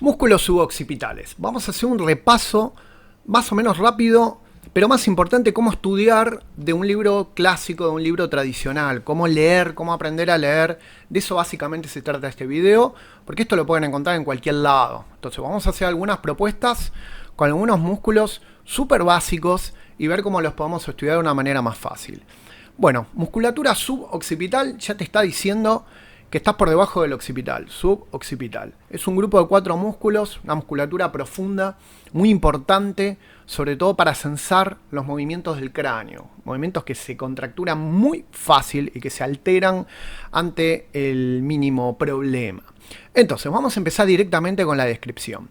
Músculos suboccipitales. Vamos a hacer un repaso más o menos rápido, pero más importante, cómo estudiar de un libro clásico, de un libro tradicional, cómo leer, cómo aprender a leer. De eso básicamente se trata este video, porque esto lo pueden encontrar en cualquier lado. Entonces vamos a hacer algunas propuestas con algunos músculos súper básicos y ver cómo los podemos estudiar de una manera más fácil. Bueno, musculatura suboccipital ya te está diciendo que estás por debajo del occipital, suboccipital. Es un grupo de 4 músculos, una musculatura profunda, muy importante, sobre todo para censar los movimientos del cráneo. Movimientos que se contracturan muy fácil y que se alteran ante el mínimo problema. Entonces, vamos a empezar directamente con la descripción.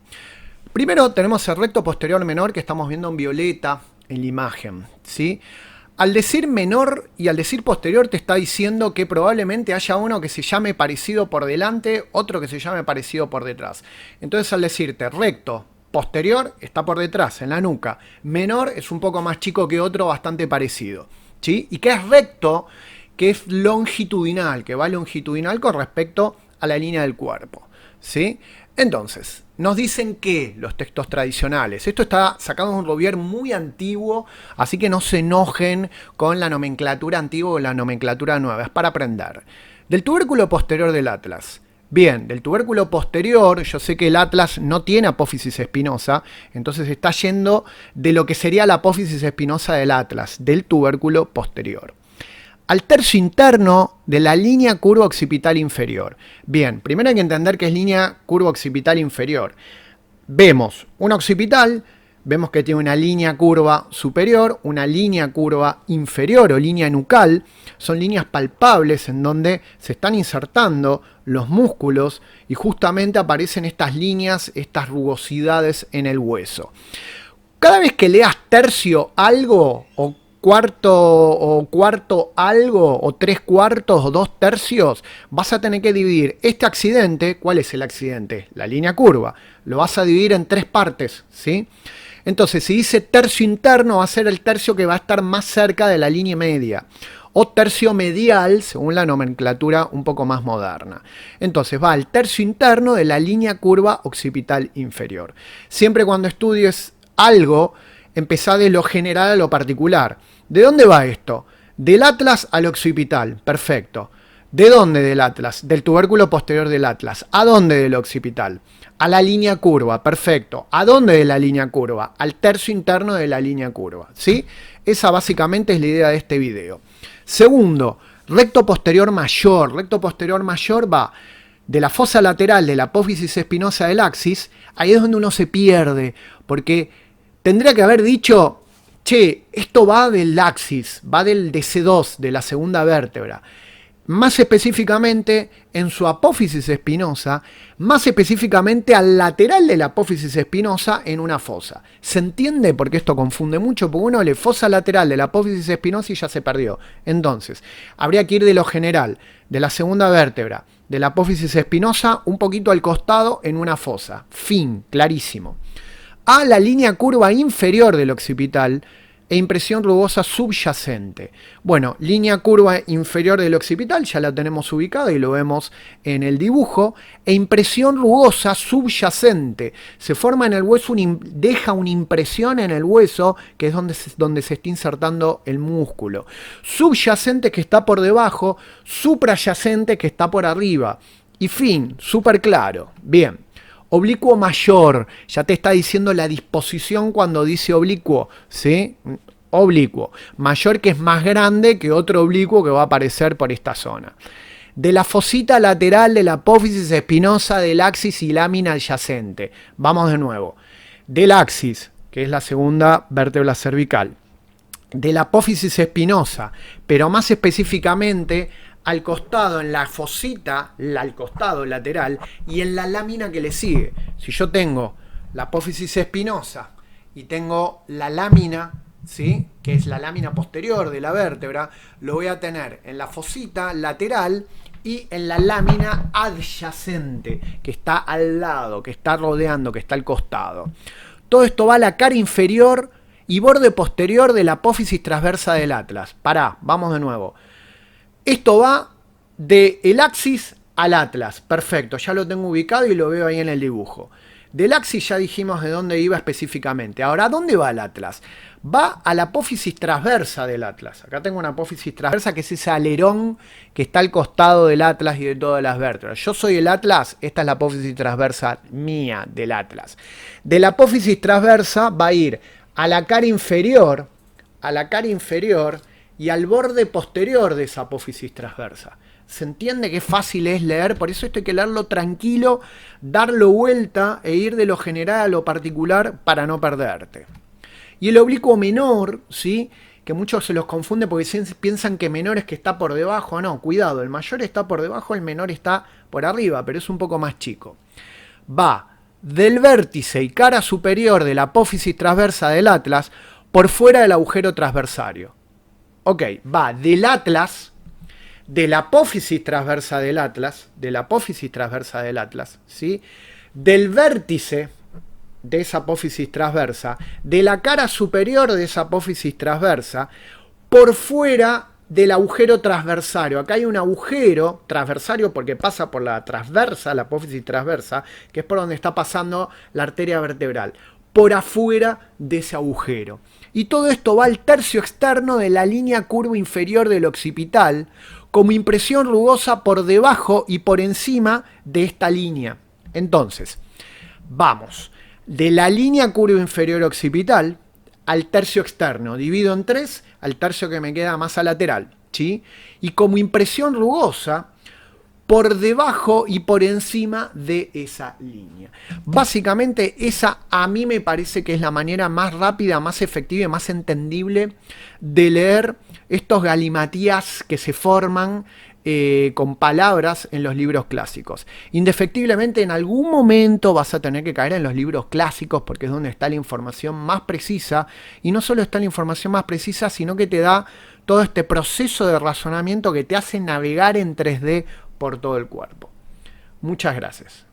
Primero tenemos el recto posterior menor que estamos viendo en violeta en la imagen, ¿sí? Al decir menor y al decir posterior te está diciendo que probablemente haya uno que se llame parecido por delante, otro que se llame parecido por detrás. Entonces al decirte recto, posterior está por detrás, en la nuca. Menor es un poco más chico que otro, bastante parecido, ¿sí? Y que es recto, que es longitudinal, que va longitudinal con respecto a la línea del cuerpo, ¿sí? Entonces, nos dicen que los textos tradicionales, esto está sacado de un Rovier muy antiguo, así que no se enojen con la nomenclatura antigua o la nomenclatura nueva, es para aprender. Del tubérculo posterior del atlas. Bien, del tubérculo posterior, yo sé que el atlas no tiene apófisis espinosa, entonces está yendo de lo que sería la apófisis espinosa del atlas, del tubérculo posterior. Al tercio interno de la línea curva occipital inferior. Bien, primero hay que entender qué es línea curva occipital inferior. Vemos un occipital, vemos que tiene una línea curva superior, una línea curva inferior o línea nucal. Son líneas palpables en donde se están insertando los músculos y justamente aparecen estas líneas, estas rugosidades en el hueso. Cada vez que leas tercio algo o cuarto algo, o 3/4 o 2/3, vas a tener que dividir este accidente. ¿Cuál es el accidente? La línea curva. Lo vas a dividir en 3 partes, ¿sí? Entonces, si dice tercio interno, va a ser el tercio que va a estar más cerca de la línea media. O tercio medial, según la nomenclatura un poco más moderna. Entonces, va al tercio interno de la línea curva occipital inferior. Siempre cuando estudies algo, empezá de lo general a lo particular. ¿De dónde va esto? Del atlas al occipital. Perfecto. ¿De dónde del atlas? Del tubérculo posterior del atlas. ¿A dónde del occipital? A la línea curva. Perfecto. ¿A dónde de la línea curva? Al tercio interno de la línea curva. ¿Sí? Esa básicamente es la idea de este video. Segundo, recto posterior mayor. Recto posterior mayor va de la fosa lateral de la apófisis espinosa del axis. Ahí es donde uno se pierde, porque tendría que haber dicho, che, esto va del axis, va del DC2, de la segunda vértebra. Más específicamente en su apófisis espinosa, más específicamente al lateral de la apófisis espinosa en una fosa. ¿Se entiende? Porque esto confunde mucho, porque uno le fosa lateral de la apófisis espinosa y ya se perdió. Entonces, habría que ir de lo general, de la segunda vértebra, de la apófisis espinosa, un poquito al costado en una fosa. Fin, clarísimo. A la línea curva inferior del occipital e impresión rugosa subyacente. Bueno, línea curva inferior del occipital ya la tenemos ubicada y lo vemos en el dibujo. E impresión rugosa subyacente. Se forma en el hueso, deja una impresión en el hueso, que es donde se está insertando el músculo. Subyacente, que está por debajo. Suprayacente, que está por arriba. Y fin, súper claro. Bien. Oblicuo mayor, ya te está diciendo la disposición cuando dice oblicuo, ¿sí? Oblicuo. Mayor, que es más grande que otro oblicuo que va a aparecer por esta zona. De la fosita lateral de la apófisis espinosa del axis y lámina adyacente. Vamos de nuevo. Del axis, que es la segunda vértebra cervical. De la apófisis espinosa, pero más específicamente al costado, en la fosita, al costado lateral y en la lámina que le sigue. Si yo tengo la apófisis espinosa y tengo la lámina, ¿sí?, que es la lámina posterior de la vértebra, lo voy a tener en la fosita lateral y en la lámina adyacente, que está al lado, que está rodeando, que está al costado. Todo esto va a la cara inferior y borde posterior de la apófisis transversa del atlas. Pará, vamos de nuevo. Esto va del axis al atlas. Perfecto, ya lo tengo ubicado y lo veo ahí en el dibujo. Del axis ya dijimos de dónde iba específicamente. Ahora, ¿a dónde va el atlas? Va a la apófisis transversa del atlas. Acá tengo una apófisis transversa que es ese alerón que está al costado del atlas y de todas las vértebras. Yo soy el atlas, esta es la apófisis transversa mía del atlas. De la apófisis transversa va a ir a la cara inferior y al borde posterior de esa apófisis transversa. Se entiende que fácil es leer, por eso esto hay que leerlo tranquilo, darlo vuelta e ir de lo general a lo particular para no perderte. Y el oblicuo menor, ¿sí? Que muchos se los confunden porque piensan que menor es que está por debajo. No, cuidado, el mayor está por debajo, el menor está por arriba, pero es un poco más chico. Va del vértice y cara superior de la apófisis transversa del atlas por fuera del agujero transversario. Ok, va del atlas, de la apófisis transversa del atlas, ¿sí? Del vértice de esa apófisis transversa, de la cara superior de esa apófisis transversa, por fuera del agujero transversario. Acá hay un agujero transversario porque pasa por la transversa, la apófisis transversa, que es por donde está pasando la arteria vertebral, por afuera de ese agujero. Y todo esto va al tercio externo de la línea curva inferior del occipital, como impresión rugosa por debajo y por encima de esta línea. Entonces, vamos de la línea curva inferior occipital al tercio externo, divido en 3 al tercio que me queda más a lateral, ¿sí? Y como impresión rugosa por debajo y por encima de esa línea. Básicamente esa a mí me parece que es la manera más rápida, más efectiva y más entendible de leer estos galimatías que se forman con palabras en los libros clásicos. Indefectiblemente en algún momento vas a tener que caer en los libros clásicos porque es donde está la información más precisa, y no solo está la información más precisa, sino que te da todo este proceso de razonamiento que te hace navegar en 3D por todo el cuerpo. Muchas gracias.